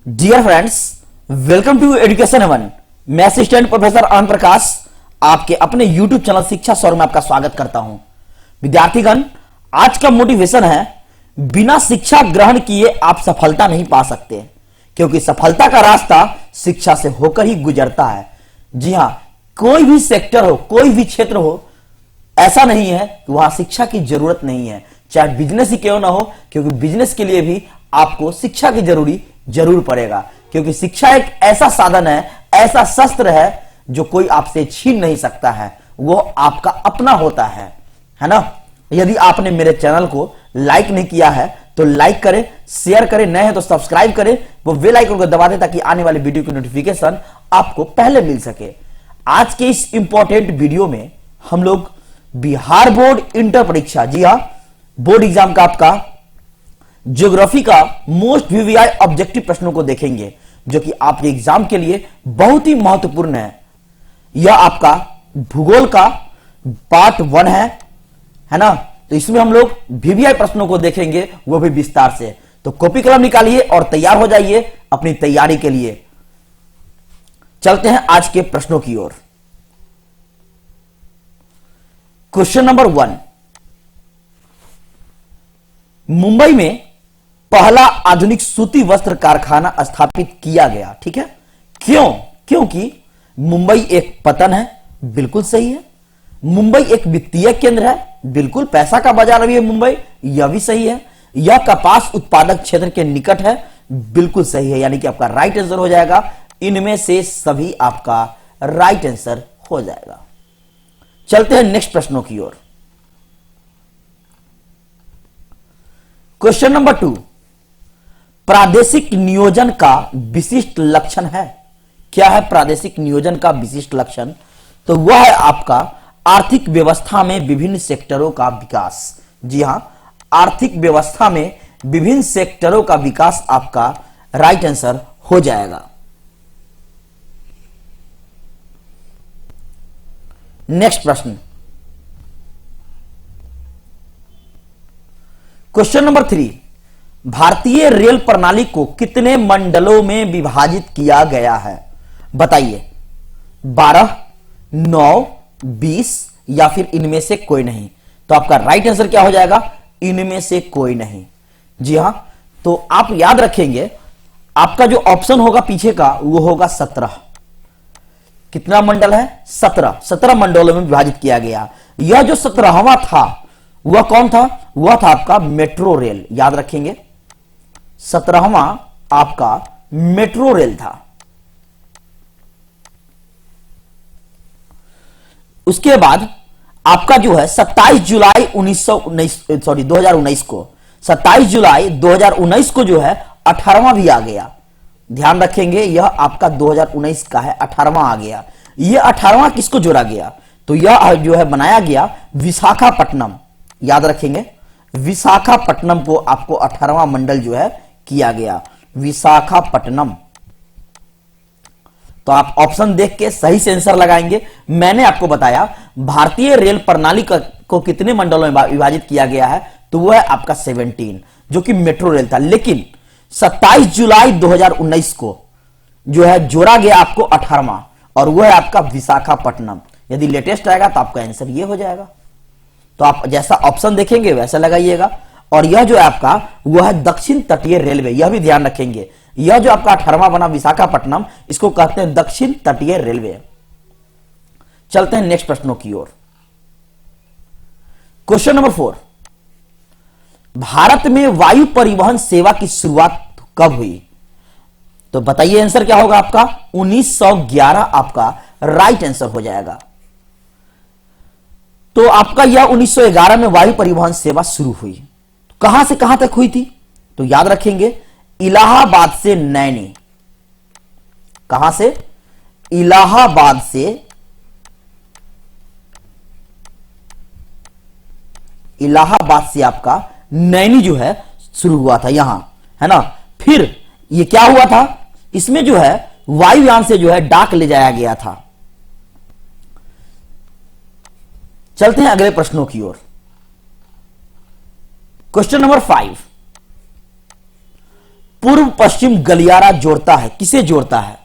Dear friends, welcome to education haven. मैं assistant professor Anand Prakash आपके अपने यूट्यूब चैनल शिक्षा सौर में आपका स्वागत करता हूं। विद्यार्थीगण, आज का मोटिवेशन है बिना शिक्षा ग्रहण किए आप सफलता नहीं पा सकते, क्योंकि सफलता का रास्ता शिक्षा से होकर ही गुजरता है। जी हां, कोई भी सेक्टर हो, कोई भी क्षेत्र हो, ऐसा नहीं है कि वहां शिक्षा की जरूरत नहीं है, चाहे बिजनेस ही क्यों ना हो, क्योंकि बिजनेस के लिए भी आपको शिक्षा की जरूर पड़ेगा, क्योंकि शिक्षा एक ऐसा साधन है, ऐसा शस्त्र है जो कोई आपसे छीन नहीं सकता है, वो आपका अपना होता है ना। यदि आपने मेरे चैनल को लाइक नहीं किया है तो लाइक करें, शेयर करें, नए हैं तो सब्सक्राइब करें, वो बेल आइकन को दबा दें ताकि आने वाले वीडियो की नोटिफिकेशन आपको पहले मिल सके। आज के इस इंपॉर्टेंट वीडियो में हम लोग बिहार बोर्ड इंटर परीक्षा, जी हां, बोर्ड एग्जाम का आपका ज्योग्राफी का मोस्ट वीवीआई ऑब्जेक्टिव प्रश्नों को देखेंगे, जो कि आपके एग्जाम के लिए बहुत ही महत्वपूर्ण है। यह आपका भूगोल का पार्ट 1 है ना। तो इसमें हम लोग वीवीआई प्रश्नों को देखेंगे, वो भी विस्तार से। तो कॉपी कलम निकालिए और तैयार हो जाइए अपनी तैयारी के लिए। चलते हैं आज के प्रश्नों की ओर। क्वेश्चन नंबर 1, मुंबई में पहला आधुनिक सूती वस्त्र कारखाना स्थापित किया गया। ठीक है, क्योंकि मुंबई एक पतन है, बिल्कुल सही है। मुंबई एक वित्तीय केंद्र है, बिल्कुल, पैसा का बाजार भी है मुंबई, यह भी सही है। यह कपास उत्पादक क्षेत्र के निकट है, बिल्कुल सही है, यानी कि आपका राइट आंसर हो जाएगा। इनमें से सभी आपका राइट आंसर हो जाएगा। चलते हैं नेक्स्ट प्रश्नों की ओर। क्वेश्चन नंबर 2, प्रादेशिक नियोजन का विशिष्ट लक्षण है। क्या है प्रादेशिक नियोजन का विशिष्ट लक्षण? तो वह है आपका आर्थिक व्यवस्था में विभिन्न सेक्टरों का विकास। जी हां, आर्थिक व्यवस्था में विभिन्न सेक्टरों का विकास आपका राइट आंसर हो जाएगा। नेक्स्ट प्रश्न, क्वेश्चन नंबर 3, भारतीय रेल प्रणाली को कितने मंडलों में विभाजित किया गया है? बताइए, 12, 9, 20 या फिर इनमें से कोई नहीं? तो आपका राइट आंसर क्या हो जाएगा? इनमें से कोई नहीं। जी हां, तो आप याद रखेंगे, आपका जो ऑप्शन होगा पीछे का वो होगा 17। कितना मंडल है? 17 मंडलों में विभाजित किया गया। यह जो 17वां था वह कौन था? वह था आपका मेट्रो रेल। याद रखेंगे, 17वां आपका मेट्रो रेल था। उसके बाद आपका जो है 27 जुलाई 2019 को, 27 जुलाई 2019 को जो है 18वां भी आ गया। ध्यान रखेंगे, यह आपका 2019 का है, 18वां आ गया। यह 18वां किसको जोड़ा गया? तो यह जो है बनाया गया विशाखापट्टनम। याद रखेंगे, विशाखापट्टनम को आपको 18वां मंडल जो है किया गया, विशाखापट्टनम। तो आप ऑप्शन देख के सही से आंसर लगाएंगे। मैंने आपको बताया भारतीय रेल प्रणाली को कितने मंडलों में विभाजित किया गया है, तो वह है आपका 17, जो कि मेट्रो रेल था। लेकिन 27 जुलाई 2019 को जो है जोड़ा गया आपको 18वां, और वह है आपका विशाखापट्टनम। यदि लेटेस्ट आएगा तो आपका आंसर ये हो जाएगा। तो आप जैसा ऑप्शन देखेंगे वैसा लगाइएगा। और यह जो है आपका वह है दक्षिण तटीय रेलवे, यह भी ध्यान रखेंगे। यह जो आपका 18वां बना विशाखापट्टनम, इसको कहते हैं दक्षिण तटीय रेलवे। चलते हैं नेक्स्ट प्रश्नों की ओर। क्वेश्चन नंबर 4, भारत में वायु परिवहन सेवा की शुरुआत कब हुई? तो बताइए आंसर क्या होगा आपका? 1911 आपका राइट आंसर हो जाएगा। तो आपका यह 1911 में वायु परिवहन सेवा शुरू हुई। कहां से कहां तक हुई थी? तो याद रखेंगे, इलाहाबाद से नैनी। कहां से? इलाहाबाद से आपका नैनी जो है शुरू हुआ था, यहां है ना। फिर ये क्या हुआ था? इसमें जो है वायुयान से जो है डाक ले जाया गया था। चलते हैं अगले प्रश्नों की ओर। क्वेश्चन नंबर 5, पूर्व पश्चिम गलियारा जोड़ता है? किसे जोड़ता है?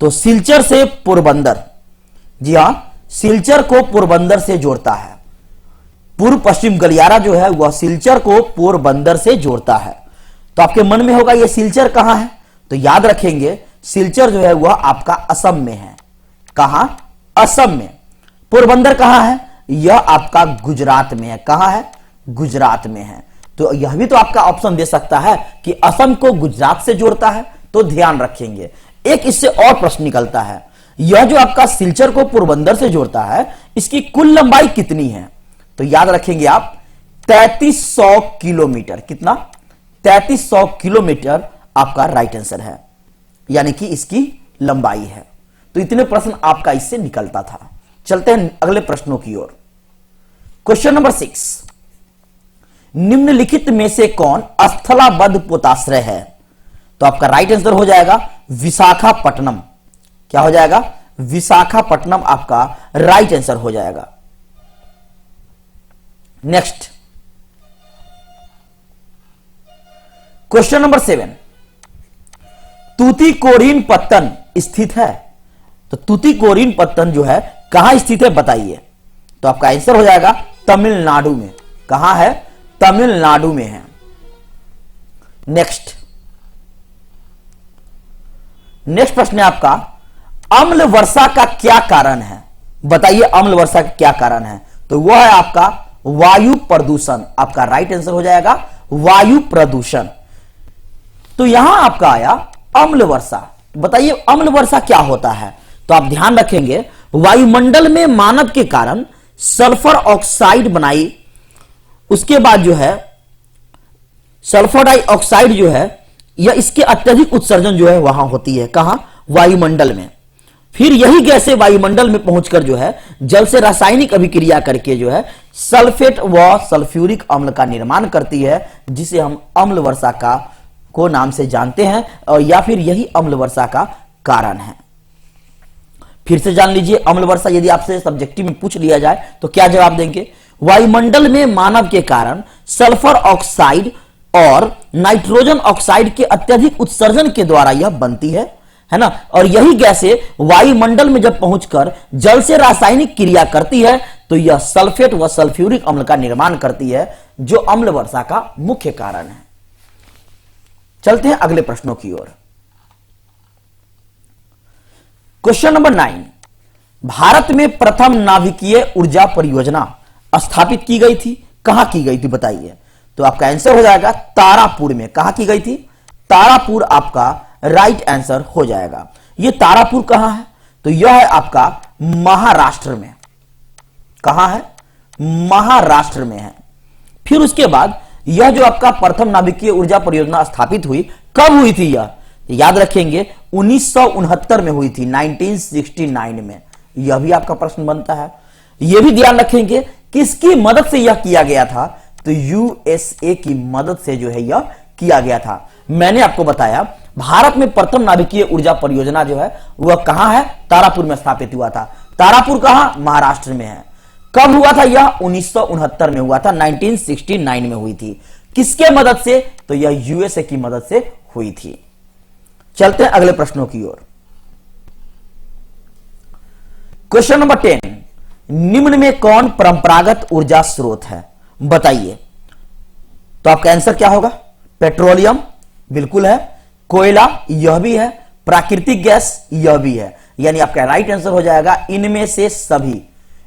तो सिलचर से पोरबंदर। जी हां, सिलचर को पोरबंदर से जोड़ता है। पूर्व पश्चिम गलियारा जो है वह सिलचर को पोरबंदर से जोड़ता है। तो आपके मन में होगा यह सिलचर कहां है? तो याद रखेंगे सिलचर जो है वह आपका असम में है। कहां? असम में। पोरबंदर कहां है? यह आपका गुजरात में है। कहां है? गुजरात में है। तो यह भी तो आपका ऑप्शन दे सकता है कि असम को गुजरात से जोड़ता है। तो ध्यान रखेंगे। एक इससे और प्रश्न निकलता है, यह जो आपका सिलचर को पोरबंदर से जोड़ता है इसकी कुल लंबाई कितनी है? तो याद रखेंगे आप 3300 किलोमीटर। कितना? 3300 किलोमीटर आपका राइट आंसर है, यानी कि इसकी लंबाई है। तो इतने प्रश्न आपका इससे निकलता था। चलते हैं अगले प्रश्नों की ओर। क्वेश्चन नंबर 6, निम्नलिखित में से कौन स्थलाबद्ध पोताश्रय है? तो आपका राइट आंसर हो जाएगा विशाखापट्टनम। क्या हो जाएगा? विशाखापट्टनम आपका राइट आंसर हो जाएगा। नेक्स्ट क्वेश्चन नंबर 7, तूतीकोरिन पत्तन स्थित है? तो तूतीकोरिन पत्तन जो है कहां स्थित है बताइए? तो आपका आंसर हो जाएगा तमिलनाडु में। कहां है? तमिलनाडु में है। नेक्स्ट प्रश्न है आपका, अम्ल वर्षा का क्या कारण है? बताइए अम्ल वर्षा का क्या कारण है? तो वह है आपका वायु प्रदूषण। आपका राइट आंसर हो जाएगा वायु प्रदूषण। तो यहां आपका आया अम्ल वर्षा। बताइए अम्ल वर्षा क्या होता है? तो आप ध्यान रखेंगे वायुमंडल में मानव के कारण सल्फर ऑक्साइड बनाई, उसके बाद जो है सल्फर डाइऑक्साइड जो है या इसके अत्यधिक उत्सर्जन जो है वहां होती है। कहां? वायुमंडल में। फिर यही गैसें वायुमंडल में पहुंचकर जो है जल से रासायनिक अभिक्रिया करके जो है सल्फेट व सल्फ्यूरिक अम्ल का निर्माण करती है, जिसे हम अम्ल वर्षा का को नाम से जानते हैं, और या फिर यही अम्ल वर्षा का कारण है। फिर से जान लीजिए अम्ल वर्षा यदि आपसे सब्जेक्टिव में पूछ लिया जाए तो क्या जवाब देंगे? वायुमंडल में मानव के कारण सल्फर ऑक्साइड और नाइट्रोजन ऑक्साइड के अत्यधिक उत्सर्जन के द्वारा यह बनती है ना? और यही गैसें वायुमंडल में जब पहुंचकर जल से रासायनिक क्रिया करती है तो यह सल्फेट व सल्फ्यूरिक अम्ल का निर्माण करती है, जो अम्ल वर्षा का मुख्य कारण है। चलते हैं अगले प्रश्नों की ओर। क्वेश्चन नंबर 9, भारत में प्रथम नाभिकीय ऊर्जा परियोजना स्थापित की गई थी? कहां की गई थी बताइए? तो आपका आंसर हो जाएगा तारापुर में। कहां की गई थी? तारापुर आपका राइट आंसर हो जाएगा। यह तारापुर कहां है? तो यह है आपका महाराष्ट्र में। कहां है? महाराष्ट्र में है। फिर उसके बाद यह जो आपका प्रथम नाभिकीय ऊर्जा परियोजना स्थापित हुई, कब हुई थी यह? याद रखेंगे 1969 में हुई थी, 1969 में। यह भी आपका प्रश्न बनता है। यह भी ध्यान रखेंगे किसकी मदद से यह किया गया था? तो यूएसए की मदद से जो है यह किया गया था। मैंने आपको बताया भारत में प्रथम नाभिकीय ऊर्जा परियोजना जो है वह कहां है? तारापुर में स्थापित हुआ था। तारापुर कहां? महाराष्ट्र में है। कब हुआ था यह? 1969 में हुआ था, 1969 में हुई थी। किसके मदद से? तो यह यूएसए की मदद से हुई थी। चलते हैं अगले प्रश्नों की ओर। क्वेश्चन नंबर 10, निम्न में कौन परंपरागत ऊर्जा स्रोत है? बताइए। तो आपका आंसर क्या होगा? पेट्रोलियम बिल्कुल है, कोयला यह भी है, प्राकृतिक गैस यह भी है, यानी आपका राइट आंसर हो जाएगा इनमें से सभी।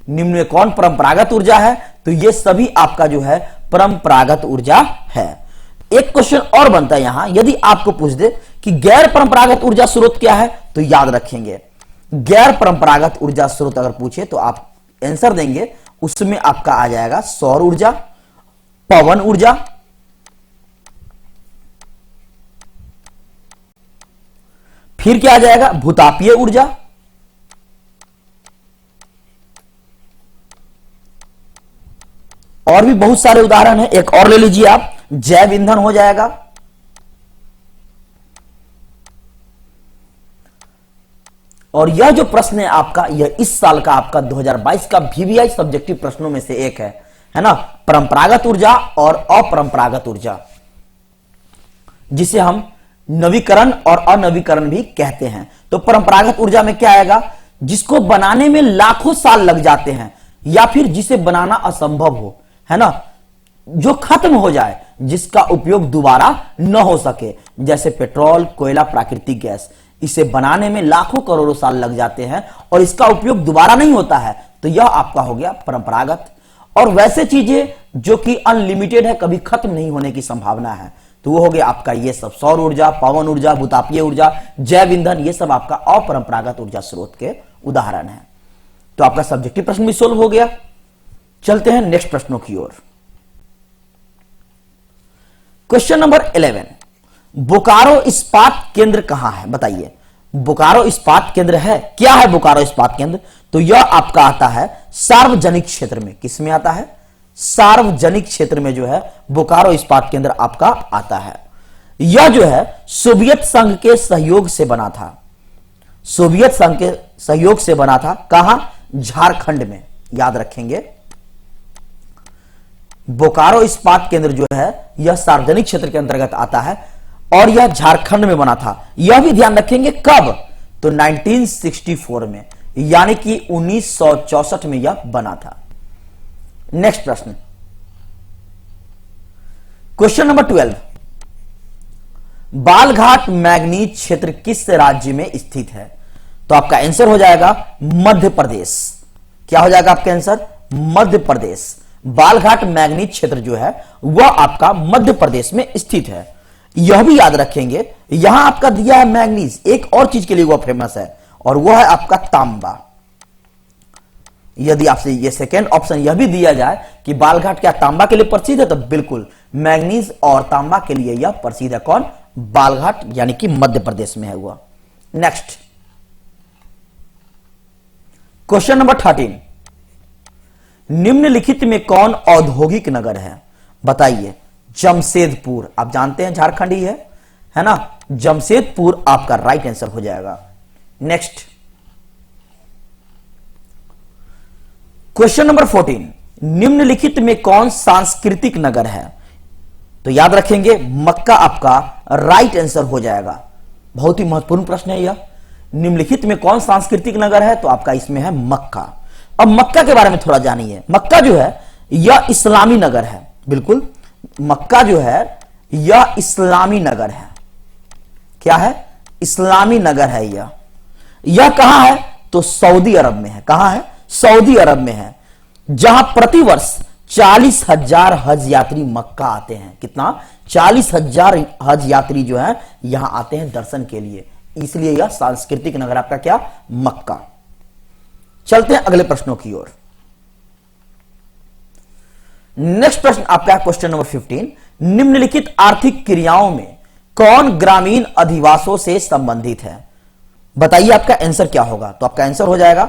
निम्न में कौन परंपरागत ऊर्जा है? तो ये सभी आपका जो है परंपरागत ऊर्जा है। एक क्वेश्चन और बनता है यहां, यदि आपको पूछ दे कि गैर परंपरागत ऊर्जा स्रोत क्या है, तो याद रखेंगे गैर परंपरागत ऊर्जा स्रोत अगर पूछे तो आप आंसर देंगे, उसमें आपका आ जाएगा सौर ऊर्जा, पवन ऊर्जा, फिर क्या आ जाएगा? भूतापीय ऊर्जा, और भी बहुत सारे उदाहरण हैं। एक और ले लीजिए आप, जैव ईंधन हो जाएगा, और यह जो प्रश्न है आपका, यह इस साल का आपका 2022 का VVI सब्जेक्टिव प्रश्नों में से एक है ना? परंपरागत ऊर्जा और अपरंपरागत ऊर्जा, जिसे हम नवीकरण और अनवीकरण भी कहते हैं। तो परंपरागत ऊर्जा में क्या आएगा? जिसको बनाने में लाखों साल लग जाते हैं या फिर जिसे बनाना असंभव हो, है ना, जो खत्म हो जाए, जिसका उपयोग दोबारा न हो सके, जैसे पेट्रोल, कोयला, प्राकृतिक गैस। इसे बनाने में लाखों करोड़ों साल लग जाते हैं और इसका उपयोग दोबारा नहीं होता है, तो यह आपका हो गया परंपरागत। और वैसे चीजें जो कि अनलिमिटेड है, कभी खत्म नहीं होने की संभावना है, तो वो हो गया आपका ये सब सौर ऊर्जा, पवन ऊर्जा, भूतापीय ऊर्जा, जैव ईंधन, ये सब आपका अपरंपरागत ऊर्जा स्रोत के उदाहरण है। तो आपका सब्जेक्टिव प्रश्न भी सोल्व हो गया। चलते हैं नेक्स्ट प्रश्नों की ओर। क्वेश्चन नंबर 11, बोकारो इस्पात केंद्र कहां है? बताइए, बोकारो इस्पात केंद्र है, क्या है बोकारो इस्पात केंद्र? तो यह आपका आता है सार्वजनिक क्षेत्र में। किस में आता है? सार्वजनिक क्षेत्र में जो है बोकारो इस्पात केंद्र आपका आता है। यह जो है सोवियत संघ के सहयोग से बना था, सोवियत संघ के सहयोग से बना था। कहां? झारखंड में, याद रखेंगे। बोकारो इस्पात केंद्र जो है यह सार्वजनिक क्षेत्र के अंतर्गत आता है और यह झारखंड में बना था। यह भी ध्यान रखेंगे कब? तो 1964 में, यानी कि 1964 में यह बना था। नेक्स्ट प्रश्न, क्वेश्चन नंबर 12, बालघाट मैंगनीज क्षेत्र किस राज्य में स्थित है? तो आपका आंसर हो जाएगा मध्य प्रदेश। क्या हो जाएगा आपका आंसर? मध्य प्रदेश। बालघाट मैंगनीज क्षेत्र जो है वह आपका मध्य प्रदेश में स्थित है। यह भी याद रखेंगे, यहां आपका दिया है मैंगनीज, एक और चीज के लिए वह फेमस है और वह है आपका तांबा। यदि आपसे यह सेकेंड ऑप्शन यह भी दिया जाए कि बालघाट क्या तांबा के लिए प्रसिद्ध है, तो बिल्कुल मैंगनीज और तांबा के लिए यह प्रसिद्ध है। कौन? बालघाट, यानी कि मध्य प्रदेश में है हुआ। नेक्स्ट क्वेश्चन नंबर 13, निम्नलिखित में कौन औद्योगिक नगर है? बताइए। जमशेदपुर, आप जानते हैं झारखंड ही है ना। जमशेदपुर आपका राइट आंसर हो जाएगा। नेक्स्ट क्वेश्चन नंबर 14, निम्नलिखित में कौन सांस्कृतिक नगर है? तो याद रखेंगे मक्का आपका राइट आंसर हो जाएगा। बहुत ही महत्वपूर्ण प्रश्न है यह। निम्नलिखित में कौन सांस्कृतिक नगर है? तो आपका इसमें है मक्का। अब मक्का के बारे में थोड़ा जानिए। मक्का जो है यह इस्लामी नगर है, बिल्कुल। मक्का जो है यह इस्लामी नगर है। क्या है? इस्लामी नगर है यह कहां है? तो सऊदी अरब में है। कहां है? सऊदी अरब में है, जहां प्रतिवर्ष 40,000 हज यात्री मक्का आते हैं। कितना? 40,000 हज यात्री जो है यहां आते हैं दर्शन के लिए, इसलिए यह सांस्कृतिक नगर आपका क्या? मक्का। चलते हैं अगले प्रश्नों की ओर। नेक्स्ट प्रश्न आपका क्वेश्चन नंबर 15, निम्नलिखित आर्थिक क्रियाओं में कौन ग्रामीण अधिवासों से संबंधित है? बताइए आपका आंसर क्या होगा? तो आपका आंसर हो जाएगा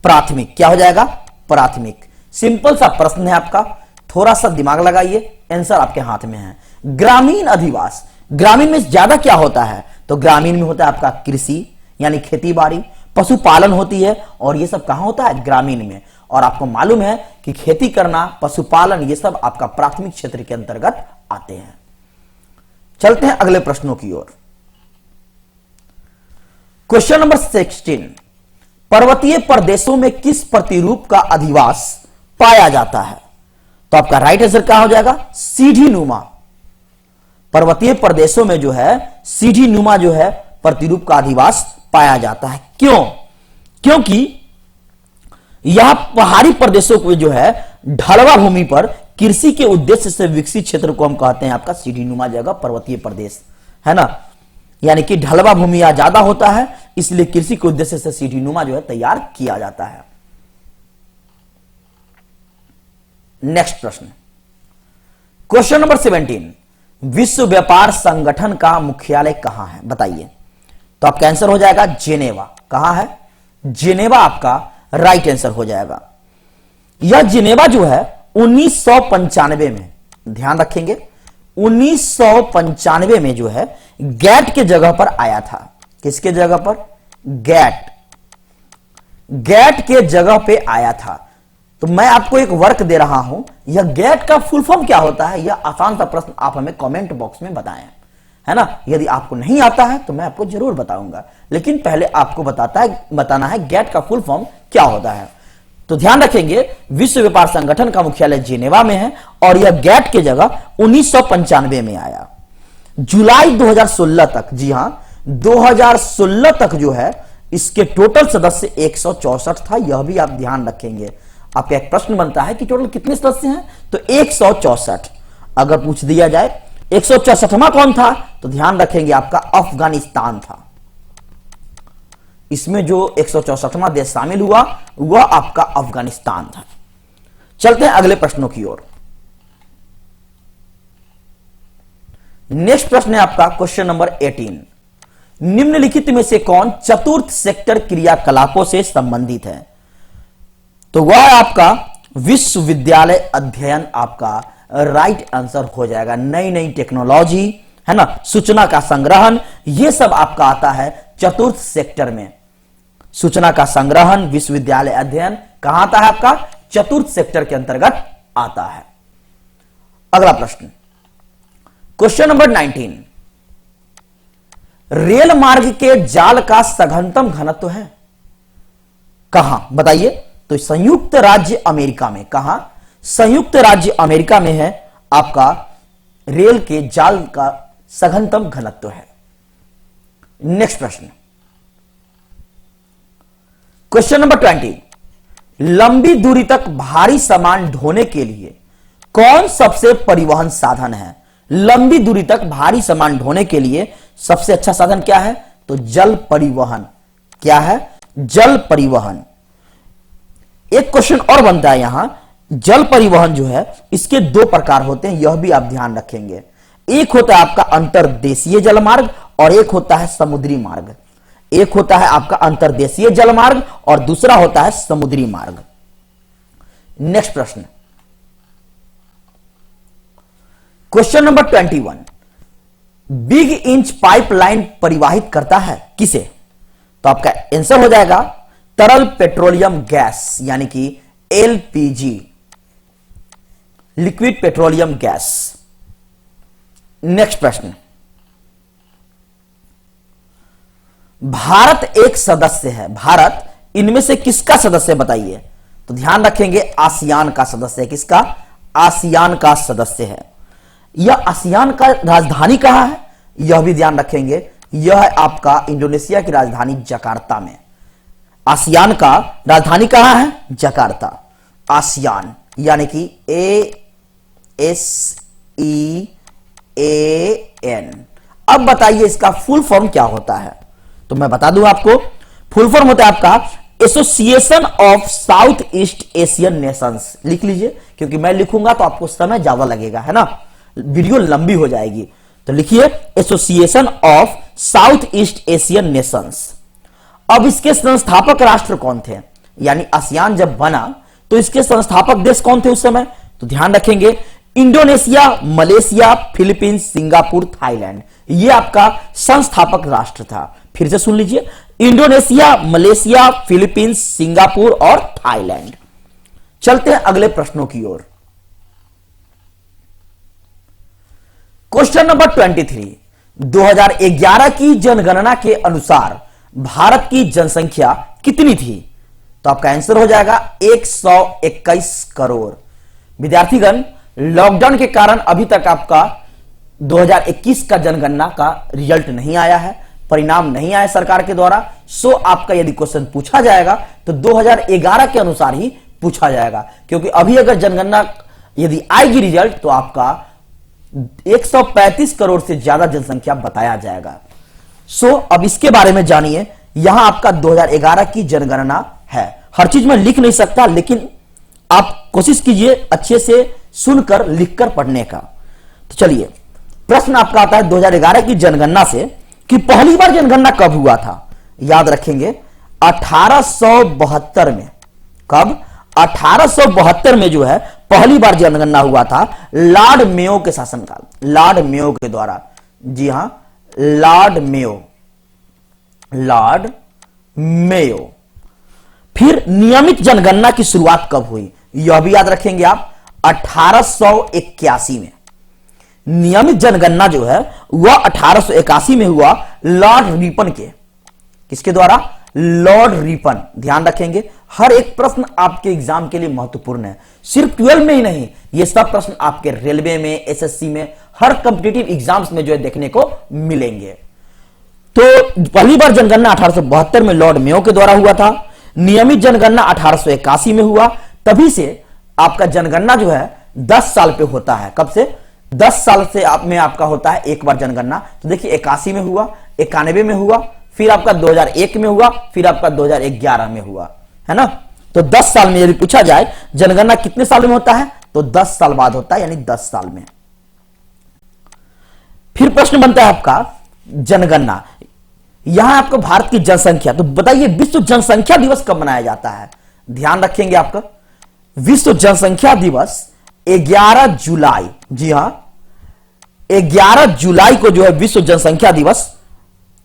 प्राथमिक। क्या हो जाएगा? प्राथमिक। सिंपल सा प्रश्न है आपका, थोड़ा सा दिमाग लगाइए, आंसर आपके हाथ में है। ग्रामीण अधिवास, ग्रामीण में ज्यादा क्या होता है? तो ग्रामीण में होता है आपका कृषि, यानी खेती बाड़ी, पशुपालन होती है, और ये सब कहां होता है? ग्रामीण में। और आपको मालूम है कि खेती करना, पशुपालन, ये सब आपका प्राथमिक क्षेत्र के अंतर्गत आते हैं। चलते हैं अगले प्रश्नों की ओर। क्वेश्चन नंबर 16, पर्वतीय प्रदेशों में किस प्रतिरूप का अधिवास पाया जाता है? तो आपका राइट आंसर क्या हो जाएगा? सीढ़ी नुमा। पर्वतीय प्रदेशों में जो है सीढ़ी नुमा जो है प्रतिरूप का अधिवास पाया जाता है। क्यों? क्योंकि यह पहाड़ी प्रदेशों को जो है ढलवा भूमि पर कृषि के उद्देश्य से विकसित क्षेत्र को हम कहते हैं आपका सीढ़ी नुमा जगह, पर्वतीय प्रदेश, है ना। यानी कि ढलवा भूमि यहां ज्यादा होता है, इसलिए कृषि के उद्देश्य से सीढ़ी नुमा जो है तैयार किया जाता है। नेक्स्ट प्रश्न, क्वेश्चन नंबर 17, विश्व व्यापार संगठन का मुख्यालय कहां है? बताइए। तो आपका आंसर हो जाएगा जेनेवा। कहां है? जेनेवा आपका राइट आंसर हो जाएगा। यह जेनेवा जो है 1995 में, ध्यान रखेंगे, 1995 में जो है गैट के जगह पर आया था। किसके जगह पर? गैट के जगह पे आया था। तो मैं आपको एक वर्क दे रहा हूं, यह गैट का फुल फॉर्म क्या होता है? यह आसान सा प्रश्न आप हमें कमेंट बॉक्स में बताएं, है ना। यदि आपको नहीं आता है तो मैं आपको जरूर बताऊंगा, लेकिन पहले आपको बताना है गेट का फुल फॉर्म क्या होता है। तो ध्यान रखेंगे, विश्व व्यापार संगठन का मुख्यालय जिनेवा में है और यह गेट की जगह 1995 में आया। जुलाई 2016 तक, जी हां 2016 तक जो है इसके टोटल सदस्य 164 था। यह भी आप ध्यान रखेंगे। आपका एक प्रश्न बनता है कि टोटल कितने सदस्य हैं, तो 164। अगर पूछ दिया जाए 164वां कौन था, तो ध्यान रखेंगे आपका अफगानिस्तान था। इसमें जो 164वां देश शामिल हुआ वह आपका अफगानिस्तान था। चलते हैं अगले प्रश्नों की ओर। नेक्स्ट प्रश्न है आपका क्वेश्चन नंबर 18। निम्नलिखित में से कौन चतुर्थ सेक्टर क्रियाकलापों से संबंधित है, तो वह है आपका विश्वविद्यालय अध्ययन। आपका राइट आंसर हो जाएगा। नई नई टेक्नोलॉजी, है ना, सूचना का संग्रहण, यह सब आपका आता है चतुर्थ सेक्टर में। सूचना का संग्रहण, विश्वविद्यालय अध्ययन कहां आता है, आपका चतुर्थ सेक्टर के अंतर्गत आता है। अगला प्रश्न क्वेश्चन नंबर 19। रेल मार्ग के जाल का सघनतम घनत्व है कहां, बताइए। तो संयुक्त राज्य अमेरिका में। कहां, संयुक्त राज्य अमेरिका में है आपका रेल के जाल का सघनतम घनत्व है। नेक्स्ट प्रश्न क्वेश्चन नंबर 20। लंबी दूरी तक भारी सामान ढोने के लिए कौन सबसे परिवहन साधन है। लंबी दूरी तक भारी सामान ढोने के लिए सबसे अच्छा साधन क्या है, तो जल परिवहन। क्या है, जल परिवहन। एक क्वेश्चन और बनता है यहां, जल परिवहन जो है इसके दो प्रकार होते हैं, यह भी आप ध्यान रखेंगे। एक होता है आपका अंतर्देशीय जलमार्ग और एक होता है समुद्री मार्ग। एक होता है आपका अंतर्देशीय जलमार्ग और दूसरा होता है समुद्री मार्ग। नेक्स्ट प्रश्न question number 21। Big inch pipeline परिवाहित करता है किसे, तो आपका आंसर हो जाएगा तरल पेट्रोलियम गैस, यानी कि LPG, liquid petroleum gas. Next प्रश्न, भारत एक सदस्य है। भारत इनमें से किसका सदस्य बताइए, तो ध्यान रखेंगे आसियान का सदस्य है। किसका, आसियान का सदस्य है। यह आसियान का राजधानी कहां है, यह भी ध्यान रखेंगे। यह है आपका इंडोनेशिया की राजधानी जकार्ता में। आसियान का राजधानी कहां है, जकार्ता। आसियान यानी कि ASEAN। अब बताइए इसका फुल फॉर्म क्या होता है, तो मैं बता दूं आपको। फुल फॉर्म होता है आपका association of south east Asian Nations. लिख लीजिए, क्योंकि मैं लिखूंगा तो आपको समय ज्यादा लगेगा, है ना, वीडियो लंबी हो जाएगी। तो लिखिए association of south east Asian Nations. अब इसके संस्थापक राष्ट्र कौन थे, यानी आसियान जब बना तो इसके संस्थापक देश कौन थे उस समय, तो ध्यान रखेंगे Indonesia, Malaysia, Philippines, Singapore, Thailand. यह आपका संस्थापक राष्ट्र था। फिर से सुन लीजिए, इंडोनेशिया, मलेशिया, फिलीपींस, सिंगापुर और थाईलैंड। चलते हैं अगले प्रश्नों की ओर। Question number 23। 2011 की जनगणना के अनुसार भारत की जनसंख्या कितनी थी, तो आपका आंसर हो जाएगा 121 करोड़। विद्यार्थीगण, लॉकडाउन के कारण अभी तक आपका 2021 का जनगणना का रिजल्ट नहीं आया है, परिणाम नहीं आया सरकार के द्वारा। सो आपका यदि क्वेश्चन पूछा जाएगा तो 2011 के अनुसार ही पूछा जाएगा, क्योंकि अभी अगर जनगणना यदि आएगी रिजल्ट तो आपका 135 करोड़ से ज्यादा जनसंख्या बताया जाएगा। सो अब इसके बारे में जानिए। यहां आपका 2011 की जनगणना है। हर चीज मैं लिख नहीं सकता, लेकिन आप कोशिश कीजिए अच्छे से सुनकर लिखकर पढ़ने का। तो चलिए, प्रश्न आपका आता है 2011 की जनगणना से कि पहली बार जनगणना कब हुआ था। याद रखेंगे 1872 में। कब, 1872 में जो है पहली बार जनगणना हुआ था, लॉर्ड मेयो के शासनकाल, लॉर्ड मेयो के द्वारा। जी हां, लॉर्ड मेयो। फिर नियमित जनगणना की शुरुआत कब हुई, यह भी याद रखेंगे आप, 1881 में। नियमित जनगणना जो है वह 1881 में हुआ लॉर्ड रिपन के। किसके द्वारा? Lord Ripon. ध्यान रखेंगे, हर एक प्रश्न आपके एग्जाम के लिए महत्वपूर्ण है, सिर्फ 12 में ही नहीं, ये सब प्रश्न आपके रेलवे में, एसएससी में, हर कॉम्पिटिटिव एग्जाम्स में जो है देखने को मिलेंगे। तो पहली बार जनगणना 1872 में लॉर्ड मेयो के द्वारा हुआ था। नियमित जनगणना 1881 में हुआ। तभी से आपका जनगणना जो है 10 साल पे होता है। कब से? 10 साल से में आपका होता है एक बार जनगणना। तो देखिए 81 में हुआ, 91 में हुआ, फिर आपका 2001 में हुआ, फिर आपका 2011 में हुआ, है ना। तो 10 साल में यदि पूछा जाए जनगणना कितने साल में होता है, तो 10 साल बाद होता है, यानी 10 साल में। फिर प्रश्न बनता है आपका जनगणना, यहां आपको भारत की जनसंख्या, तो बताइए विश्व जनसंख्या दिवस कब मनाया जाता है? ध्यान रखेंगे आपका विश्व जनसंख्या दिवस 11 जुलाई, जी हां 11 जुलाई को जो है विश्व जनसंख्या दिवस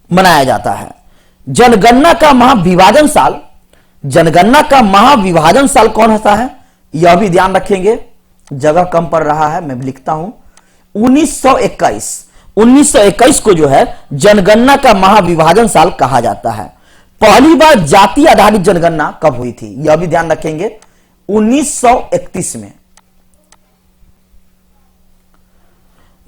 मनाया जाता है। जनगणना का महाविभाजन साल, जनगणना का महाविभाजन साल कौन होता है, यह भी ध्यान रखेंगे, जगह कम पड़ रहा है, मैं भी लिखता हूं 1921 को जो है जनगणना का महाविभाजन साल कहा जाता है। पहली बार जाति आधारित जनगणना कब हुई थी, यह भी ध्यान रखेंगे 1931 में।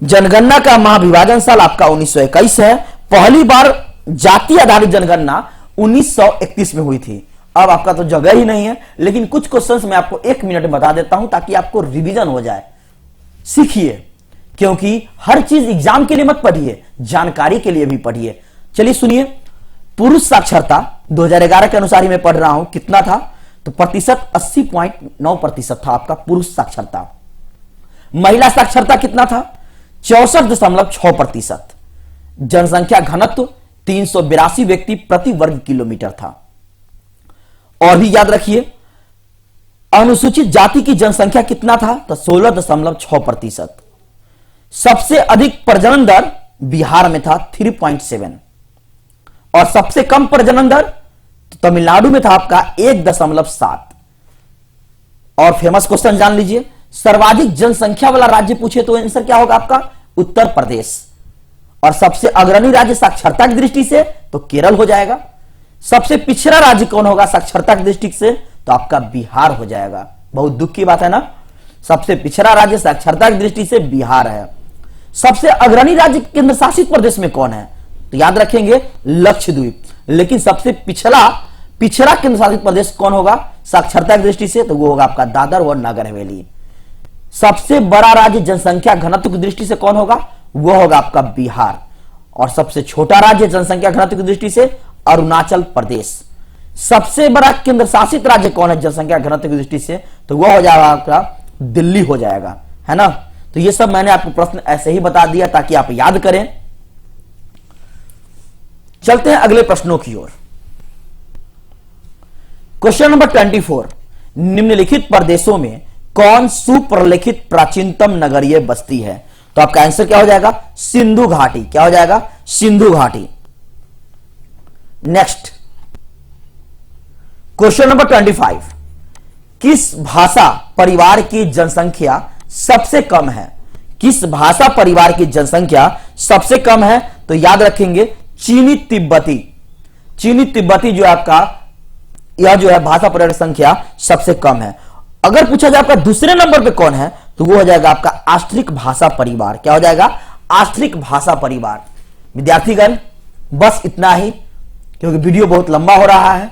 जनगणना का महाविभाजन साल आपका 1921 है। पहली बार जाति आधारित जनगणना 1931 में हुई थी। अब आपका तो जगह ही नहीं है, लेकिन कुछ क्वेश्चंस मैं आपको 1 मिनट में बता देता हूं ताकि आपको रिवीजन हो जाए। सीखिए, क्योंकि हर चीज एग्जाम के लिए मत पढ़िए, जानकारी के लिए भी पढ़िए। चलिए सुनिए, पुरुष साक्षरता 2011 के अनुसार ही मैं पढ़ रहा हूं, कितना था, तो प्रतिशत 80.9% था आपका पुरुष साक्षरता। महिला साक्षरता कितना था? 64.6%। जनसंख्या घनत्व 382 व्यक्ति प्रति वर्ग किलोमीटर था। और भी याद रखिए, अनुसूचित जाति की जनसंख्या कितना था, तो 16.6%। सबसे अधिक प्रजनन दर बिहार में था 3.7, और सबसे कम प्रजनन दर तो तमिलनाडु में था आपका 1.7। और फेमस क्वेश्चन जान लीजिए, सर्वाधिक जनसंख्या वाला राज्य पूछे तो आंसर क्या होगा आपका? उत्तर प्रदेश। और सबसे अग्रणी राज्य साक्षरता की दृष्टि से तो केरल हो जाएगा। सबसे पिछड़ा राज्य कौन होगा साक्षरता की दृष्टि से, तो आपका बिहार हो जाएगा। बहुत दुख की बात है ना, सबसे पिछड़ा राज्य साक्षरता की दृष्टि से बिहार है। सबसे अग्रणी राज्य केंद्र शासित प्रदेश में कौन है, तो याद रखेंगे लक्षद्वीप। लेकिन सबसे पिछड़ा केंद्र शासित प्रदेश कौन होगा साक्षरता की दृष्टि से, तो वो होगा आपका दादर और नगर हवेली। सबसे बड़ा राज्य जनसंख्या घनत्व की दृष्टि से कौन होगा, वो होगा आपका बिहार। और सबसे छोटा राज्य जनसंख्या घनत्व की दृष्टि से अरुणाचल प्रदेश। सबसे बड़ा केंद्र शासित राज्य कौन है जनसंख्या घनत्व की दृष्टि से, तो वो हो जाएगा आपका दिल्ली हो जाएगा, है ना। तो ये सब मैंने आपको प्रश्न ऐसे ही बता दिया ताकि आप याद करें। चलते हैं अगले प्रश्नों की ओर। क्वेश्चन नंबर 24, निम्नलिखित प्रदेशों में कौन सुप्रलेखित प्राचीनतम नगरीय बस्ती है, तो आपका आंसर क्या हो जाएगा? सिंधु घाटी। क्या हो जाएगा? सिंधु घाटी। नेक्स्ट क्वेश्चन नंबर 25, किस भाषा परिवार की जनसंख्या सबसे कम है? किस भाषा परिवार की जनसंख्या सबसे कम है, तो याद रखेंगे चीनी तिब्बती। चीनी तिब्बती जो आपका यह जो है भाषा परिवार की संख्या सबसे कम है। अगर पूछा जाए आपका दूसरे नंबर पे कौन है, तो वो हो जाएगा आपका आस्ट्रिक भाषा परिवार। क्या हो जाएगा? आस्ट्रिक भाषा परिवार। विद्यार्थीगण बस इतना ही, क्योंकि वीडियो बहुत लंबा हो रहा है।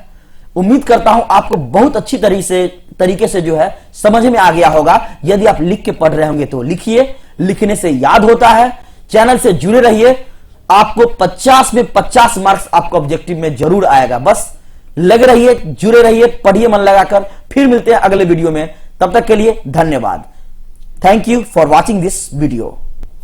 उम्मीद करता हूं आपको बहुत अच्छी तरीके से जो है समझ में आ गया होगा। यदि आप लिख के पढ़ रहे होंगे तो लिखिए, लिखने से याद होता है। चैनल से जुड़े रहिए, आपको 50 में 50 मार्क्स आपको ऑब्जेक्टिव में जरूर आएगा। बस लगे रहिए, जुड़े रहिए, पढ़िए मन लगाकर। फिर मिलते हैं अगले वीडियो में, तब तक के लिए धन्यवाद। Thank you for watching this video.